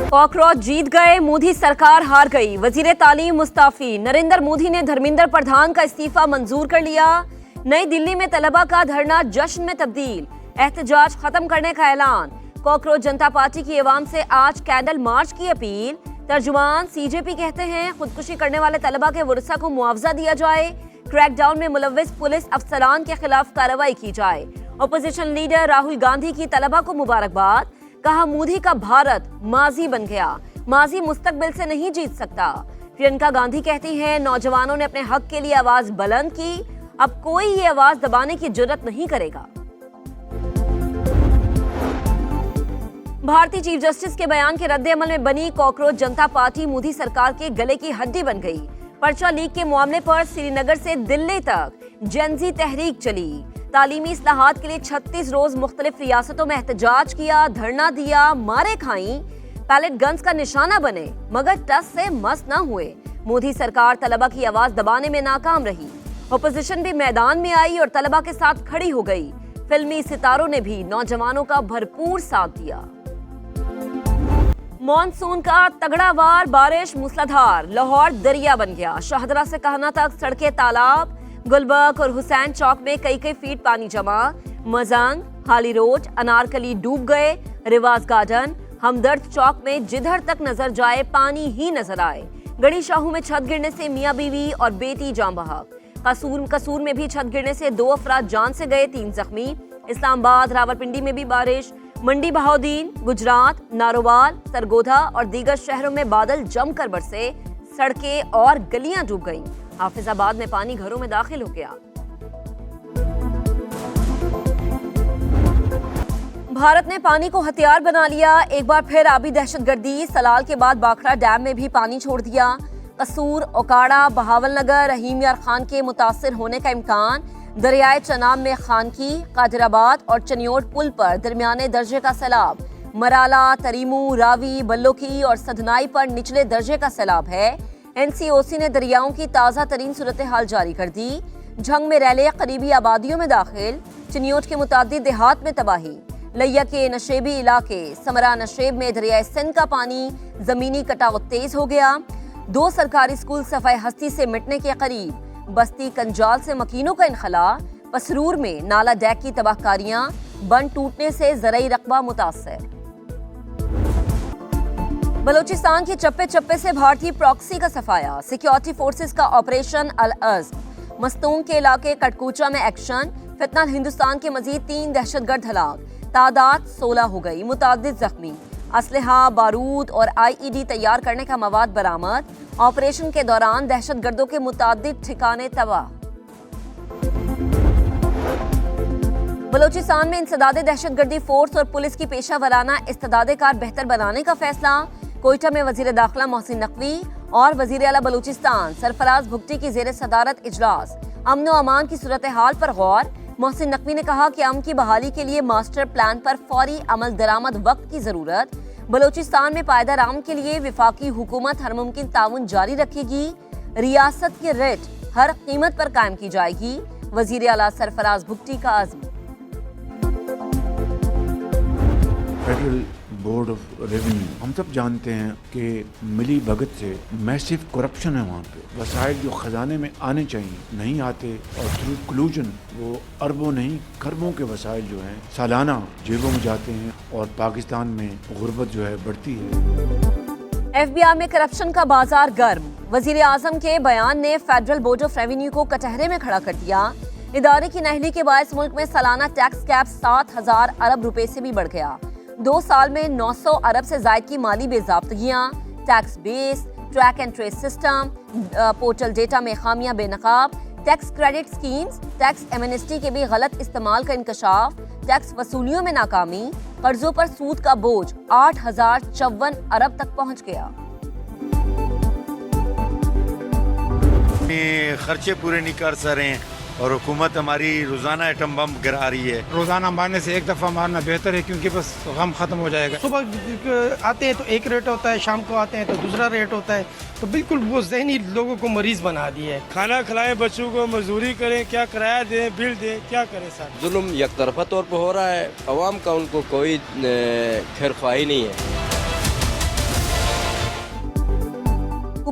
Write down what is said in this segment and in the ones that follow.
Cockroach जीत गए, मोदी सरकार हार गई। वजीर तालीम मुस्ताफी। नरेंद्र मोदी ने धर्मेंद्र प्रधान का इस्तीफा मंजूर कर लिया। नई दिल्ली में तलबा का धरना जश्न में तब्दील, एहतजाज खत्म करने का ऐलान। कॉकरोच जनता पार्टी की अवाम से आज कैंडल मार्च की अपील। तर्जुमान सीजेपी कहते हैं खुदकुशी करने वाले तलबा के वरसा को मुआवजा दिया जाए। क्रैकडाउन में मुलव्विस पुलिस अफसरान के खिलाफ कार्रवाई की जाए। अपोजिशन लीडर राहुल गांधी की तलबा को मुबारकबाद। कहा मोदी का भारत माजी बन गया, माजी मुस्तकबिल से नहीं जीत सकता। प्रियंका गांधी कहती हैं नौजवानों ने अपने हक के लिए आवाज बुलंद की, अब कोई ये आवाज दबाने की जुर्रत नहीं करेगा। भारतीय चीफ जस्टिस के बयान के रद्द-ए-अमल में बनी कॉकरोच जनता पार्टी मोदी सरकार के गले की हड्डी बन गई। पर्चा लीक के मामले पर श्रीनगर से दिल्ली तक जेनजी तहरीक चली। तालीमी इस्लाहात के लिए 36 रोज मुख्तलिफ रियासतों में एहतजाज किया, धरना दिया, मारे खाई, पैलेट गन्स का निशाना बने मगर टस से मस न हुए। मोदी सरकार तलबा की आवाज दबाने में नाकाम रही। अपोजिशन भी मैदान में आई और तलबा के साथ खड़ी हो गई। फिल्मी सितारों ने भी नौजवानों का भरपूर साथ दिया। मॉनसून का तगड़ा वार, बारिश मूसलाधार, लाहौर दरिया बन गया। शाहदरा से कहना तक सड़कें तालाब। गुलबर्ग और हुसैन चौक में कई फीट पानी जमा। मजंग, हाली रोड, अनारकली डूब गए। रिवाज गार्डन, हमदर्द चौक में जिधर तक नजर जाए पानी ही नजर आए। गढ़ी शाहू में छत गिरने से मियां बीवी और बेटी जान बहक। कसूर में भी छत गिरने से 2 अफराद जान से गए, 3 जख्मी। इस्लामाबाद, रावलपिंडी में भी बारिश। मंडी बहाउद्दीन, गुजरात, नारोवाल, सरगोधा और दीगर शहरों में बादल जमकर बरसे। सड़कें और गलियां डूब गईं। हाफिजाबाद में पानी घरों में दाखिल हो गया। भारत ने पानी को हथियार बना लिया। एक बार फिर आबी दहशतगर्दी। सलाल के बाद बाखड़ा डैम में भी पानी छोड़ दिया। कसूर, ओकाड़ा, बहावलनगर, रहीम यार खान के मुतासिर होने का इम्कान। दरियाए चनाब में खानकी, कादिराबाद और चनियोट पुल पर दरमियाने दर्जे का सैलाब। मराला, तरीमू, रावी, बल्लोकी और सधनाई पर निचले दर्जे का सैलाब है। एनसीओसी ने दरियाओं की ताज़ा तरीन सूरत हाल जारी कर दी। झंग में रैले करीबी आबादियों में दाखिल। चनियोट के मुतादिद देहात में तबाही। लैया के नशेबी इलाके समरा नशेब में दरियाए सिंध का पानी, जमीनी कटाव तेज हो गया। 2 सरकारी स्कूल सफाई हस्ती से मिटने के करीब। बस्ती कंजाल से मकीनों का इनखला। पसरूर में नाला डैक की तबाहकारियां, बंद टूटने से ज़रई रकबा मुतासर। बलोचिस्तान के चप्पे चप्पे से भारतीय प्रॉक्सी का सफाया। सिक्योरिटी फोर्सेस का ऑपरेशन अल-अज़्म। मस्तूंग के इलाके कटकूचा में एक्शन। फितना हिंदुस्तान के मजीद 3 दहशतगर्द हलाक, तादाद 16 हो गई, मुतादिद जख्मी। असलहा, बारूद और आईईडी तैयार करने का मवाद बरामद। ऑपरेशन के दौरान दहशतगर्दों के मुतादिद ठिकाने तबाह। बलोचिस्तान में इंसदादे दहशतगर्दी फोर्स और पुलिस की पेशा वराना इस्तेदादे कार बेहतर बनाने का फैसला। कोयटा में वजीर दाखिला मोहसिन नकवी और वजीर आला बलूचिस्तान सरफराज भुगटी की जेर सदारत इजलास। अमन व अमान की सूरत हाल पर गौर। मोहसिन नकवी ने कहा कि अमन की बहाली के लिए मास्टर प्लान पर फौरी अमल दरामद वक्त की जरूरत। बलूचिस्तान में पायदार अमन के लिए विफाकी हुकूमत हर मुमकिन ताउन जारी रखेगी। रियासत की रेट हर कीमत पर कायम की जाएगी। वजीर आला सरफराज भुगटी का अज़्म। फेडरल बोर्ड ऑफ रेवेन्यू, हम सब जानते हैं कि मिली भगत से मैसिव करप्शन है वहाँ पे। वसाइल जो खजाने में आने चाहिए नहीं आते और थ्रू कलूजन वो अरबों नहीं खरबों के वसाइल जो हैं सालाना जेबों में जाते हैं और पाकिस्तान में गुर्बत जो है बढ़ती है। FBI में करप्शन का बाजार गर्म। वजीर आजम के बयान ने फेडरल बोर्ड ऑफ रेवेन्यू को कटहरे में खड़ा कर दिया। इदारे की नाअहली के बायस मुल्क में सालाना टैक्स कैप 7,000 अरब रुपए से भी बढ़ गया। 2 साल में 900 अरब से जायद की माली बेज़ाब्तगियाँ। Tax base, track and trace system, portal data में खामियां बेनकाब। Tax credit schemes, tax amnesty के भी गलत इस्तेमाल का इंकशाफ। टैक्स वसूलियों में नाकामी। कर्जों पर सूद का बोझ 8,054 अरब तक पहुंच गया। खर्चे पूरे नहीं कर सक रहे हैं और हुकूमत हमारी रोजाना एटम बम गिरा रही है। रोजाना मारने से एक दफा मारना बेहतर है क्योंकि बस गम खत्म हो जाएगा। सुबह आते हैं तो एक रेट होता है, शाम को आते हैं तो दूसरा रेट होता है, तो बिल्कुल वो ज़हनी लोगों को मरीज बना दिया है। खाना खिलाएं बच्चों को, मजदूरी करें, क्या किराया दें, बिल दें, क्या करें सर। जुल्म एक तरफा तौर पर हो रहा है, अवाम का उनको कोई खैरख्वाही नहीं है।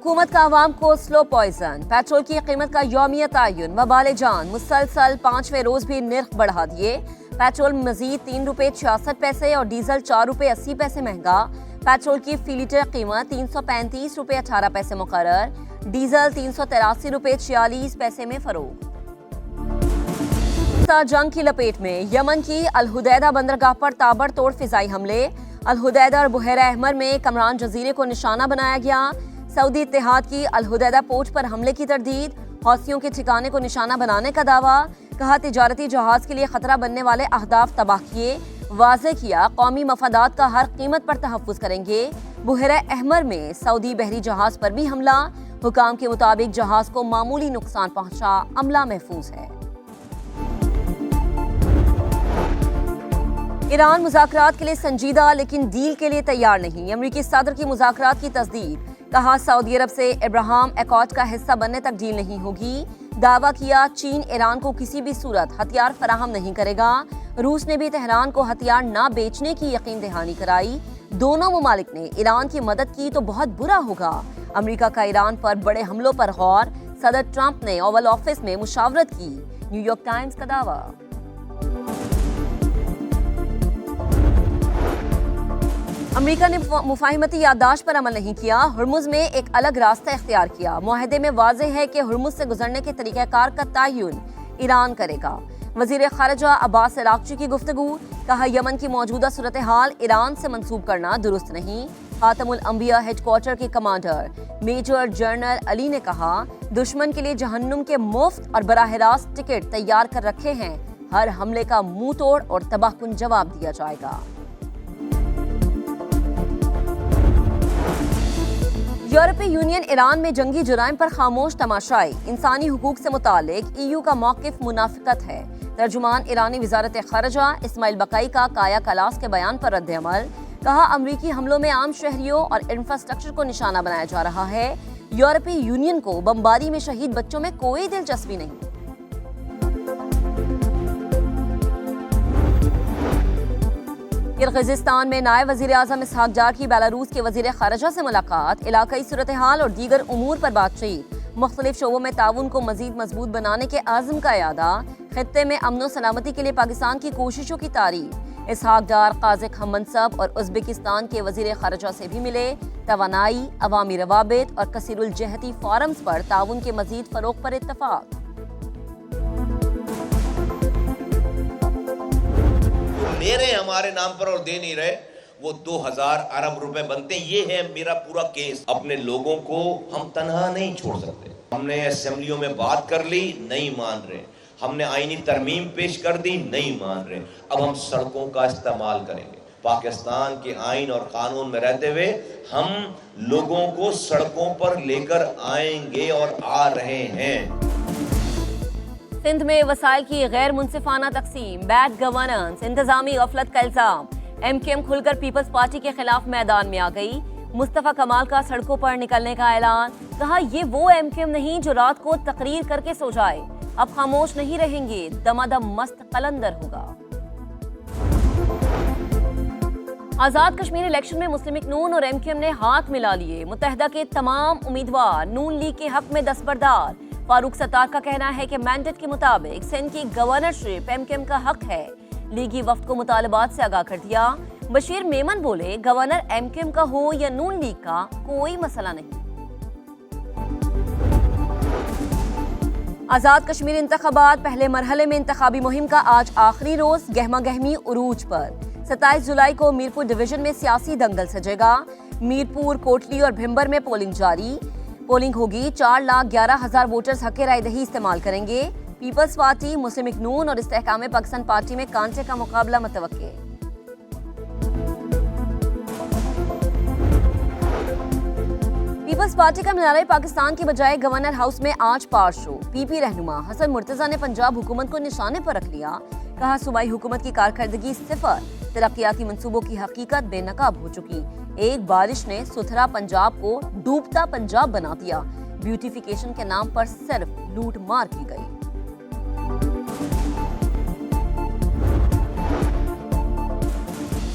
हुकूमत का आवाम को स्लो पॉइजन, पेट्रोल की कीमत का यौमिया तयन, वबाल जान, मुसलसल 5वें रोज भी निर्ख बढ़ा दिए। पेट्रोल मजीद 3 रुपये 66 पैसे और डीजल 4 रुपये 80 पैसे महंगा। पेट्रोल की फी लीटर कीमत 335 रुपये 18 पैसे मुकर्रर, डीजल 383 रुपये 46 पैसे में फरोख्त। जंग की लपेट में यमन की अल हुदैदा बंदरगाह पर ताबड़तोड़ फिजाई हमले। अल हुदैदा और बुहैरा अहमर में कमरान जजीरे को निशाना बनाया गया। सऊदी इत्तेहाद की अल हुदैदा पोर्ट पर हमले की तरदीद, हौसियों के ठिकाने को निशाना बनाने का दावा। कहा तिजारती जहाज के लिए खतरा बनने वाले अहदाफ तबाह किए। वाज़े किया कौमी मफादात का हर कीमत पर तहफ़्फ़ुज़ करेंगे। बुहैरा अहमर में सऊदी बहरी जहाज पर भी हमला। हुकाम के मुताबिक जहाज को मामूली नुकसान पहुंचा, अमला महफूज है। ईरान मुज़ाकरात के लिए संजीदा लेकिन डील के लिए तैयार नहीं। अमरीकी सदर की मुज़ाकरात की तस्दीक। कहा सऊदी अरब से अब्राहम एकॉर्ड का हिस्सा बनने तक डील नहीं होगी। दावा किया चीन ईरान को किसी भी सूरत हथियार फराहम नहीं करेगा। रूस ने भी तेहरान को हथियार ना बेचने की यकीन दहानी कराई। दोनों ममालिक ने ईरान की मदद की तो बहुत बुरा होगा। अमरीका का ईरान पर बड़े हमलों पर गौर, सदर ट्रंप ने ओवल ऑफिस में मुशावरत की। न्यूयॉर्क टाइम्स का दावा। अमेरिका ने मुफाहिमती याददाश्त पर अमल नहीं किया। हुर्मुज़ में एक अलग रास्ता इख्तियार किया। मुआहदे में वाज़े है कि हुर्मुज़ से गुजरने के तरीक़ाकार का तयन ईरान करेगा। वज़ीर ख़ारिजा अब्बास अराग़ची की गुफ्तगू। कहा यमन की मौजूदा सूरत हाल ईरान से मंसूब करना दुरुस्त नहीं। खातमुल अंबिया हेडक्वार्टर के कमांडर मेजर जनरल अली ने कहा दुश्मन के लिए जहन्नुम के मुफ्त और बराह रास्त टिकट तैयार कर रखे हैं। हर हमले का मुंह तोड़ और तबाहकुन जवाब दिया जाएगा। यूरोपीय यूनियन ईरान में जंगी जुराइम पर खामोश तमाशाई। इंसानी हुकूक से मुतालिक EU का मौक़िफ़ मुनाफ़िक़त है। तर्जुमान ईरानी वज़ारत ख़ारिजा इस्माइल बक़ाई का काया कलास के बयान पर रद्द अमल। कहा अमरीकी हमलों में आम शहरियों और इंफ्रास्ट्रक्चर को निशाना बनाया जा रहा है। यूरोपीय यूनियन को बमबारी में शहीद बच्चों में कोई दिलचस्पी नहीं। किर्गिज़स्तान में नायब वज़ीर आज़म इसहाक डार की बेलारूस के वज़ीर ख़ारिजा से मुलाकात। इलाकाई सूरत हाल और दीगर उमूर पर बातचीत। मुख्तलिफ शोबों में ताउन को मज़ीद मजबूत बनाने के आज़म का यादा। खित्ते में अमन व सलामती के लिए पाकिस्तान की कोशिशों की तारीफ। इसहाक डार काज़िक हममनसब और उज़्बेकिस्तान के वज़ीर ख़ारिजा से भी मिले। तवानाई, अवामी रवाबित और कसीरुल जहती फोरम्स पर ताउन के मज़ीद फ़रोग़ पर इत्तफ़ाक़। मेरे हमारे नाम पर और दे नहीं रहे, वो 2000 अरब रुपए बनते। ये है मेरा पूरा केस। अपने लोगों को हम तनहा नहीं छोड़ सकते। हमने असेंबलियों में बात कर ली, नहीं मान रहे। हमने आईनी तरमीम पेश कर दी, नहीं मान रहे। अब हम सड़कों का इस्तेमाल करेंगे। पाकिस्तान के आइन और कानून में रहते हुए हम लोगों को सड़कों पर लेकर आएंगे और आ रहे हैं। सिंध में वसाइल की गैर मुनसिफाना तकसीम, बैड गवर्नेंस, इंतजामी गफलत का इल्जाम। MKM खुलकर पीपल्स पार्टी के खिलाफ मैदान में आ गई। मुस्तफा कमाल का सड़कों पर निकलने का ऐलान। कहा ये वो MKM नहीं जो रात को तकरीर करके सो जाए। अब खामोश नहीं रहेंगे, दमादम मस्त कलंदर होगा। आजाद कश्मीर इलेक्शन में मुस्लिम लीग नून और MKM ने हाथ मिला लिए। मुत्तहिदा के तमाम उम्मीदवार नून लीग के हक में दस्तबरदार। फारूक सत्तार का कहना है कि मैंडेट के मुताबिक सिंध की गवर्नरशिप MKM का हक है। लीगी वफ्द को मुतालबात से आगाह कर दिया। बशीर मेमन बोले गवर्नर MKM का हो या नून लीग का, कोई मसला नहीं। आजाद कश्मीर इंतखाबात पहले मरहले में इंतखाबी मुहिम का आज आखिरी रोज। गहमा गहमी उरूज पर। 27 जुलाई को मीरपुर डिवीजन में सियासी दंगल सजेगा। मीरपुर, कोटली और भिम्बर में पोलिंग जारी। पोलिंग होगी। 4,11,000 वोटर्स हक राय दही इस्तेमाल करेंगे। पीपल्स पार्टी, मुस्लिम लीग नून और इस्तेहकाम पाकिस्तान पार्टी में कांटे का मुकाबला मुतवक्के। पीपल्स पार्टी का मीनारे पाकिस्तान की बजाय गवर्नर हाउस में आज पार शो। PP रहनुमा हसन मुर्तजा ने पंजाब हुकूमत को निशाने पर रख लिया। कहा सूबाई हुकूमत की कारकर्दगी सिफर। तरक्याती मंसूबों की हकीकत बेनकाब हो चुकी। एक बारिश ने सुथरा पंजाब को डूबता पंजाब बना दिया। ब्यूटिफिकेशन के नाम पर सिर्फ लूट मार की गई।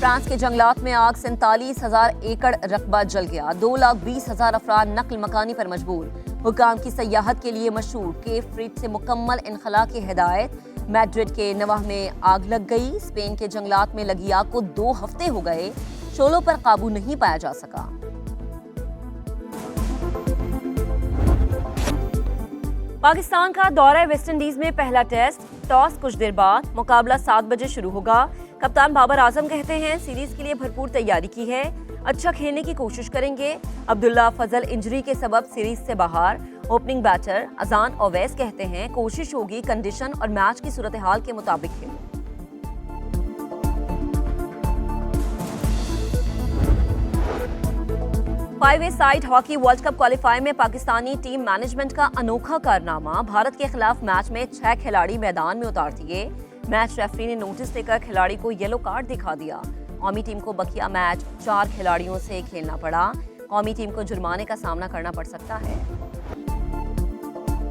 فرانس کے جنگلات میں آگ 47,000 ایکڑ رقبہ جل گیا. 2,20,000 افراد نقل مکانی پر مجبور. حکام کی سیاحت کے لیے مشہور کیپ فریٹ سے مکمل انخلاء کی ہدایت. میڈرڈ کے نواح میں آگ لگ گئی. اسپین کے جنگلات میں لگی آگ کو 2 ہفتے ہو گئے. شعلوں پر قابو نہیں پایا جا سکا. پاکستان کا دورہ ویسٹ انڈیز میں پہلا ٹیسٹ. ٹاس کچھ دیر بعد. مقابلہ 7 بجے شروع ہوگا. کپتان بابر اعظم کہتے ہیں سیریز کے لیے بھرپور تیاری کی ہے, اچھا کھیلنے کی کوشش کریں گے. عبداللہ فضل انجری کے سبب سیریز سے باہر. اوپننگ بیٹر اذان اویس کہتے ہیں کوشش ہوگی کنڈیشن اور میچ کی صورتحال کے مطابق کھیلیں. Five a side hockey world cup qualify میں پاکستانی ٹیم مینجمنٹ کا انوکھا کارنامہ. بھارت کے خلاف میچ میں 6 کھلاڑی میدان میں اتار دیے. میچ ریفری نے نوٹس دے کر کھلاڑی کو یلو کارڈ دکھا دیا. قومی ٹیم کو بقیہ میچ 4 کھلاڑیوں سے کھیلنا پڑا. قومی ٹیم کو جرمانے کا سامنا کرنا پڑ سکتا ہے.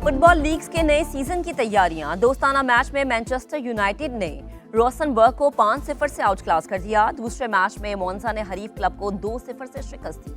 فٹ بال لیگز کے نئے سیزن کی تیاریاں. دوستانہ میچ میں مانچسٹر یونائیٹڈ نے روسنبرگ کو 5-0 سے آؤٹ کلاس کر دیا. دوسرے میچ میں مونزا نے حریف کلب کو 2-0 سے شکست دی.